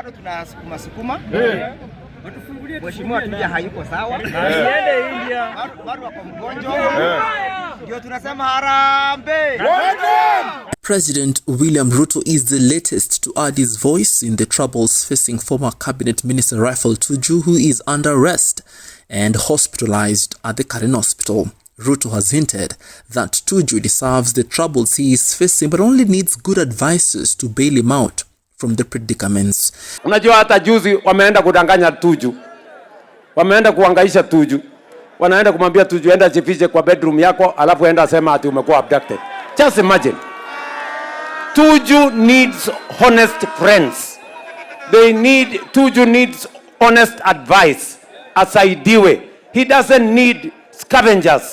bado tunasukuma. Mheshimiwa Tuju hayuko sawa. Bado wako mgonjwa. Ndio tunasema harambe. President William Ruto is the latest to add his voice in the troubles facing former cabinet minister Raphael Tuju, who is under arrest and hospitalized at the Karen Hospital. Ruto has hinted that Tuju deserves the troubles he is facing, but only needs good advisors to bail him out from the predicaments. Unajua hata juzi wameenda kudanganya Tuju. Wameenda kuangaisha Tuju. Wanaenda kumwambia Tuju enda jifiche kwa bedroom yako, alafu enda sema ati umekuwa abducted. Just imagine. Tuju needs honest friends. Tuju needs honest advice. Asaidiwe. He doesn't need scavengers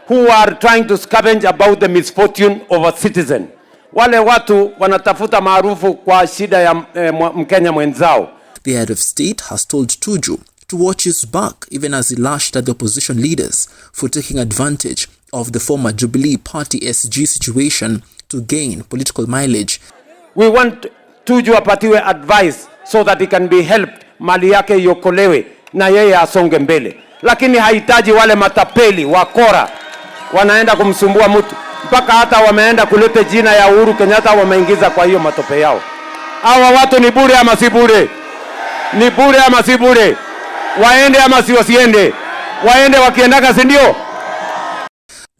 who are trying to scavenge about the misfortune of a citizen. Wale watu wanatafuta maarufu kwa shida ya Mkenya mwenzao. The head of state has told Tuju to watch his back, even as he lashed at the opposition leaders for taking advantage of the former Jubilee Party SG situation to gain political mileage. We want Tuju apatiwe advice so that he can be helped, mali yake yokolewe na yeye asonge mbele. Lakini hahitaji wale matapeli wakora wanaenda kumsumbua mtu, mpaka hata wameenda kuleta jina ya Uhuru Kenyatta wameingiza kwa hiyo matope yao. Hawa watu ni bure ama si bure? Ni bure ama si bure? Waende ama si wasiende? Waende wakiendaka, si ndio?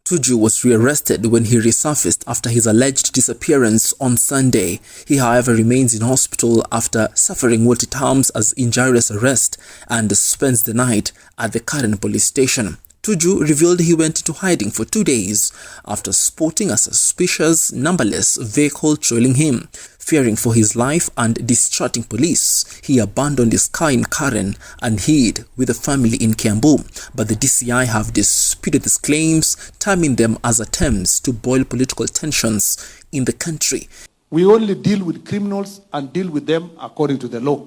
Tuju was rearrested when he resurfaced after his alleged disappearance on Sunday. He, however, remains in hospital after suffering what it terms as injurious arrest and spends the night at the Karen police station. Tuju revealed he went into hiding for 2 days after spotting a suspicious numberless vehicle trailing him. Fearing for his life and distracting police, he abandoned his car in Karen and hid with the family in Kiambu. But the DCI have disputed these claims, terming them as attempts to boil political tensions in the country. We only deal with criminals and deal with them according to the law.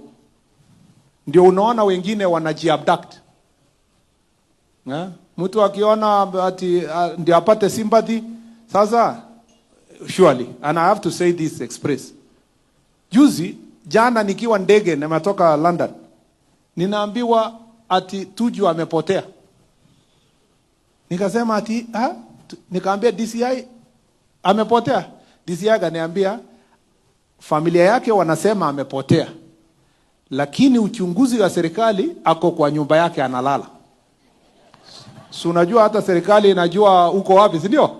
Ndio unaona wengine wanajiabduct. Mtu akiona ati ndio apate sympathy sasa, surely, and I have to say this express. Juzi jana nikiwa ndege nimetoka London, ninaambiwa ati Tuju amepotea. Nikasema ati nikaambia DCI amepotea. DCI kaniambia familia yake wanasema amepotea, lakini uchunguzi wa serikali ako kwa nyumba yake analala. So unajua hata serikali inajua uko wapi, si ndio?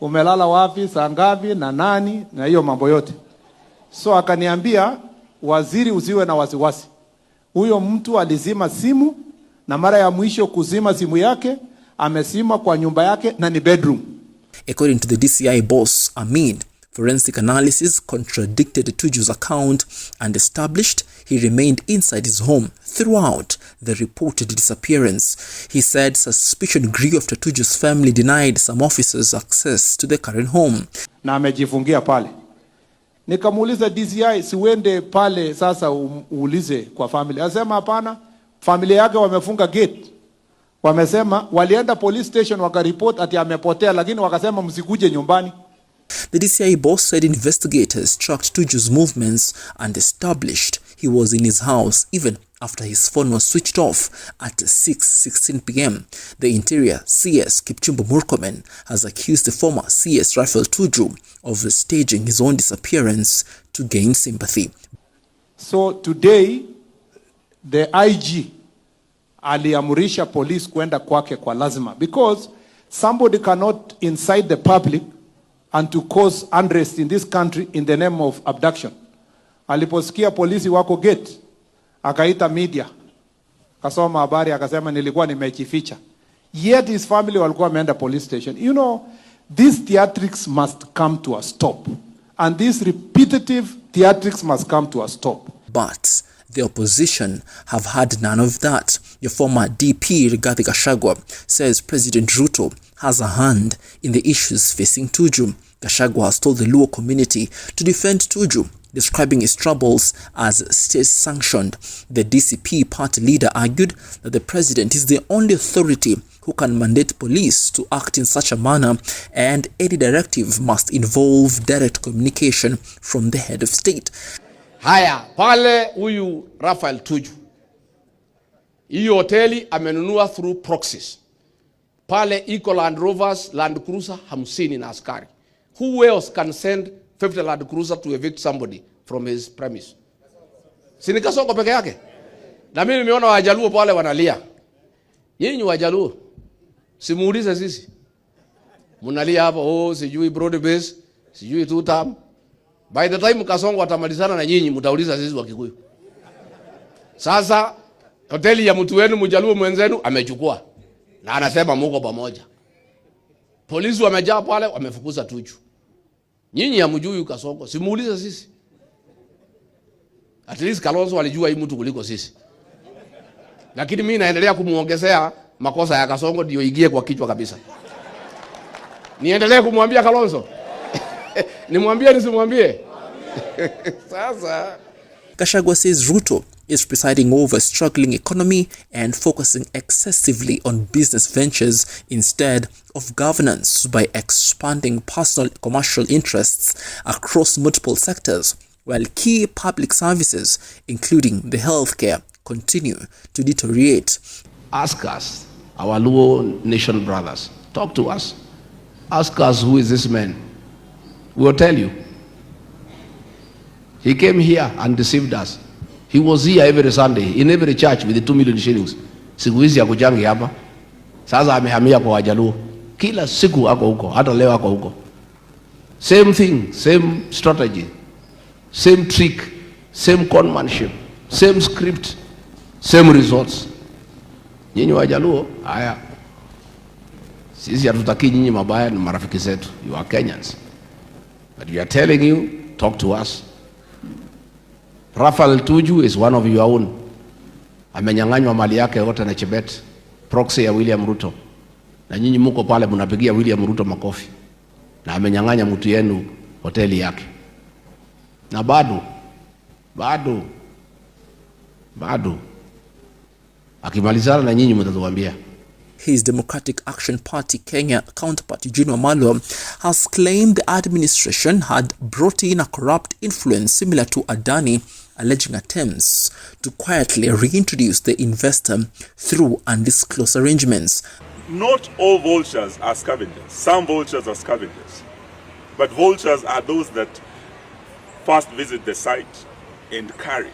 Umelala wapi, saa ngapi na nani na hiyo mambo yote. So akaniambia waziri usiwe na wasiwasi. Huyo mtu alizima simu, na mara ya mwisho kuzima simu yake amesima kwa nyumba yake na ni bedroom. According to the DCI boss Amin, forensic analysis contradicted Tuju's account and established he remained inside his home throughout the reported disappearance. He said suspicion grew after Tuju's family denied some officers access to the current home. Na amejifungia pale. Nikamuuliza DCI, siwende pale sasa uulize kwa family. Asema hapana, familia yake wamefunga gate. Wamesema walienda police station wakaripoti ati amepotea, lakini wakasema msikuje nyumbani. The DCI boss said investigators tracked Tuju's movements and established he was in his house even after his phone was switched off at 6:16 p.m. The Interior CS Kipchumba Murkomen has accused the former CS Raphael Tuju of staging his own disappearance to gain sympathy. So today, the IG aliamurisha police kwenda kwake kwa lazima, because somebody cannot incite the public and to cause unrest in this country in the name of abduction. Aliposikia polisi wako gate, akaita media, kasoma habari, akasema nilikuwa nimejificha. Yet his family walikuwa wameenda police station. You know, these theatrics must come to a stop. And these repetitive theatrics must come to a stop. But the opposition have had none of that. The former DP Rigathi Gachagua says President Ruto has a hand in the issues facing Tuju. Gachagua has told the Luo community to defend Tuju, describing his troubles as state-sanctioned. The DCP party leader argued that the president is the only authority who can mandate police to act in such a manner, and any directive must involve direct communication from the head of state. Haya, pale huyu Raphael Tuju, hii hoteli amenunua through proxies. Pale iko Land Rovers, Land Cruiser 50 na askari. Who else can send 50 Land Cruiser to evict somebody from his premise? Si ni Kasongo peke yake? Na mimi nimeona Wajaluo pale wanalia. Nyinyi Wajaluo, simuulize sisi. Munalia hapo, sijui broad base, sijui two term. By the time Kasongo atamalizana na nyinyi, mtauliza sisi Wakikuyu. Sasa hoteli ya mtu wenu Mjaluo mwenzenu amechukua na anasema muko pamoja. Polisi wamejaa pale, wamefukuza Tuju. Nyinyi hamjui Kasongo, simuulize sisi. At least Kalonzo walijua hii mtu kuliko sisi. Lakini mimi naendelea kumuongezea makosa ya Kasongo ndio igie kwa kichwa kabisa. Niendelee kumwambia Kalonzo? Nimwambie nisimwambie? Sasa Gachagua says Ruto is presiding over a struggling economy and focusing excessively on business ventures instead of governance by expanding personal commercial interests across multiple sectors, while key public services, including the healthcare, continue to deteriorate. ask us, our Luo nation brothers, talk to us. Ask us, who is this man? We will tell you. He came here and deceived us. He was here every Sunday in every church with the 2 million shillings. Siku hizi hakujangi hapa. Sasa amehamia kwa Wajaluo. Kila siku ako huko, hata leo ako huko. Same thing, same strategy, same trick, same conmanship, same script, same results. Nyinyi Wajaluo, haya. Sisi hatutaki nyinyi mabaya, ni marafiki zetu. You are Kenyans. But we are telling you, talk to us. Raphael Tuju is one of your own. Amenyang'anywa mali yake yote na Chebet, proxy ya William Ruto. Na nyinyi mko pale mnapigia William Ruto makofi. Na amenyang'anya mtu yenu hoteli yake. Na bado akimalizana na nyinyi mtatuambia. His Democratic Action Party Kenya counterpart Eugene Wamalwa has claimed the administration had brought in a corrupt influence similar to Adani, alleging attempts to quietly reintroduce the investor through undisclosed arrangements. Not all vultures are scavengers. Some vultures are scavengers. But vultures are those that first visit the site and carry.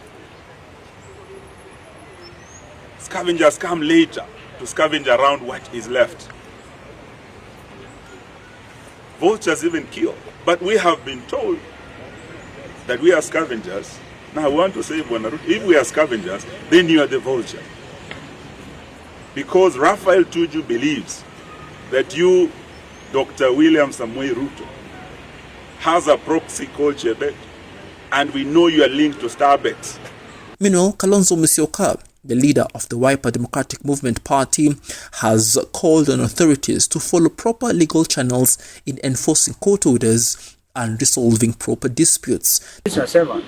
Scavengers come later to scavenge around what is left. Vultures even kill. But we have been told that we are scavengers. Now I want to say, if we are scavengers, then you are the vulture. Because Raphael Tuju believes that you, Dr. William Samoei Ruto, has a proxy called Chebet, and we know you are linked to Starbucks. Meanwhile, Kalonzo Musyoka, the leader of the Wiper Democratic Movement Party, has called on authorities to follow proper legal channels in enforcing court orders and resolving proper disputes. Tunasema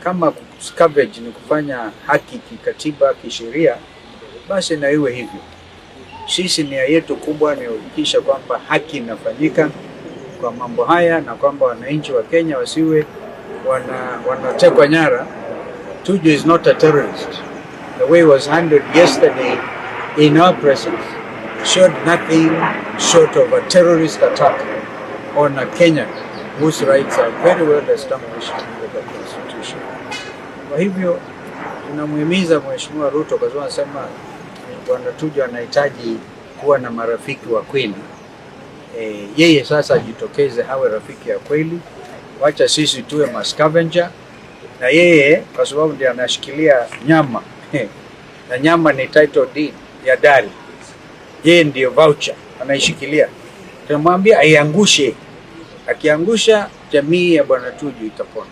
kama scavenge ni kufanya haki kikatiba, kisheria, basi na iwe hivyo. Sisi nia yetu kubwa ni kuhakikisha kwamba haki inafanyika kwa mambo haya na kwamba wananchi wa Kenya wasiwe wanatekwa nyara. Tuju is not a terrorist. The way it was handled yesterday in our presence showed nothing short of a terrorist attack on a Kenyan whose rights are very well established in the Constitution. Kwa hivyo tunamhimiza Mheshimiwa Ruto kwa sababu anasema Bwana Tuju anahitaji kuwa na marafiki wa kweli. Yeye sasa ajitokeze hawe rafiki ya kweli. Wacha sisi tuwe mascavenger. Na yeye kwa sababu ndiye anashikilia nyama na nyama ni title deed ya dari, yeye ndiyo voucher anaishikilia. Tunamwambia aiangushe, akiangusha jamii ya Bwana Tuju itapona.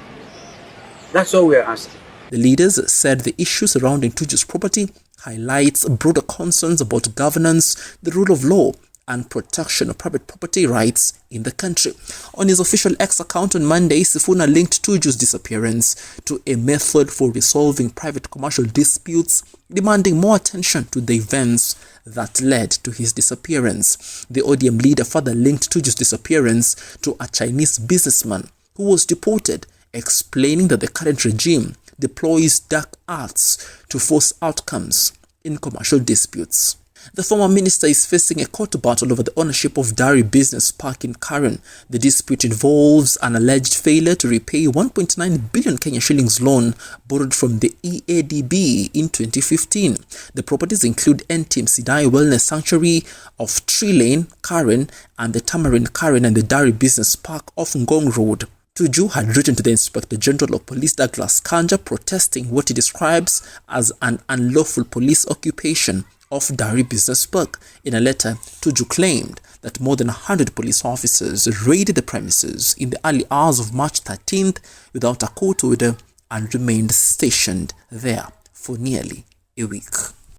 That's all we are asking. The leaders said the issues surrounding Tuju's property highlights broader concerns about governance, the rule of law, and protection of private property rights in the country. On his official X account on Monday, Sifuna linked Tuju's disappearance to a method for resolving private commercial disputes, demanding more attention to the events that led to his disappearance. The ODM leader further linked Tuju's disappearance to a Chinese businessman who was deported explaining that the current regime deploys dark arts to force outcomes in commercial disputes. The former minister is facing a court battle over the ownership of Dairy Business Park in Karen. The dispute involves an alleged failure to repay 1.9 billion Kenya shillings loan borrowed from the EADB in 2015. The properties include NTM Sidai Wellness Sanctuary of Tree Lane, Karen, and the Tamarind Karen and the Dairy Business Park off Ngong Road. Tuju had written to the Inspector General of Police Douglas Kanja protesting what he describes as an unlawful police occupation of Dairy Business Park. In a letter, Tuju claimed that more than 100 police officers raided the premises in the early hours of March 13th without a court order and remained stationed there for nearly a week.